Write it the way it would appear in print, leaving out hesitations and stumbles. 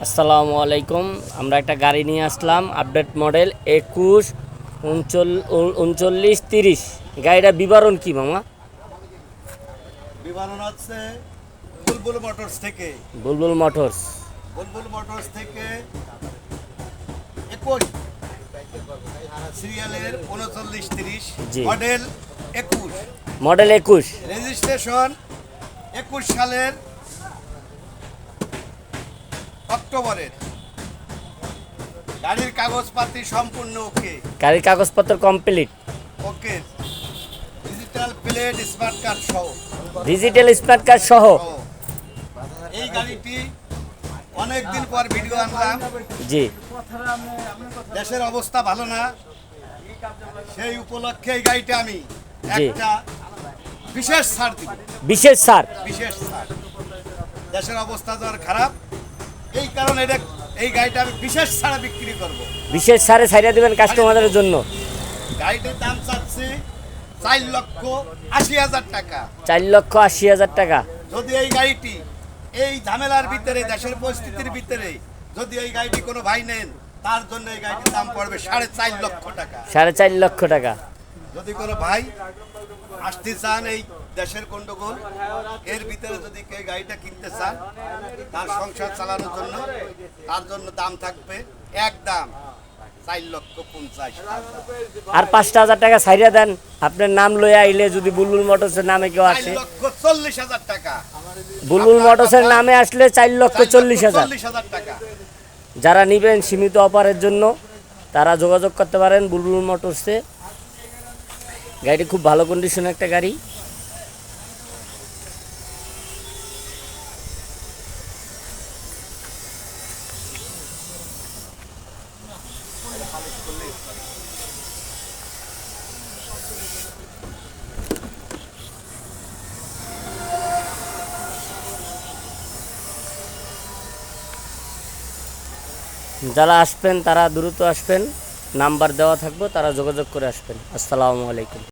আসসালামু আলাইকুম। আমরা একটা গাড়ি নিয়ে আসলাম, আপডেট মডেল 21 39 30। গাড়িটা বিবরণ কি মামা? বিমানন হচ্ছে বুলবুল মোটরস থেকে বুলবুল মোটরস। বুলবুল মোটরস থেকে 21 সিরিয়ালের 3930 জি। মডেল 21 মডেল 21, রেজিস্ট্রেশন 21 সালের অক্টোবরের। গাড়ির কাগজপাতি সম্পূর্ণ ওকে গাড়ির কাগজপত্র কমপ্লিট। ওকে ডিজিটাল প্লেট স্মার্ট কার্ড সহ ডিজিটাল স্মার্ট কার্ড সহ। এই গাড়িটি অনেক দিন পর ভিডিও আনলাম। জি। দেশের অবস্থা ভালো না, সেই উপলক্ষে এই গাড়িটা আমি জি। একটা বিশেষ ছাড় দিব। বিশেষ ছাড়। বিশেষ ছাড়, দেশের অবস্থা তো আর খারাপ, এই কারণে এই গাড়িটা আমি বিশেষ ছাড়ে বিক্রি করব। বিশেষ ছাড়ে ছাইড়া দিবেন কাস্টমারদের জন্য। গাড়িটির দাম চাচ্ছি 4,80,000 টাকা। 4,80,000 টাকা। যদি এই গাড়িটি এই ঝামেলার ভিতরে, দেশের পরিস্থিতির ভিতরে যদি এই গাড়িটি কোনো ভাই নেন, তার জন্য এই গাড়িটির দাম পড়বে 4.5 লক্ষ টাকা। 4.5 লক্ষ টাকা। যদি কোনো ভাই আসতে চান, এই দেশের গন্ডগোল এর ভিতরে যদি কেউ গাড়িটা কিনতে চান, তার সংসার চালানোর জন্য, তার জন্য দাম থাকবে একদম 4,50,000। আর 5,000 টাকা ছাইড়া দেন। আপনার নাম লইয়া আইলে যদি বুলবুল মোটরসের নামে কেউ আসে, 4,40,000 টাকা। বুলবুল মোটরসের নামে আসলে 4,40,000 4,40,000 টাকা। যারা নেবেন সীমিত অফারের জন্য তারা যোগাযোগ করতে পারেন বুলবুল মোটরসে। গাড়িটি খুব ভালো কন্ডিশনের একটা গাড়ি। যারা আসবেন তারা দ্রুত আসবেন, নাম্বার দেওয়া থাকবে, তারা যোগাযোগ করে আসবেন। আসসালামু আলাইকুম।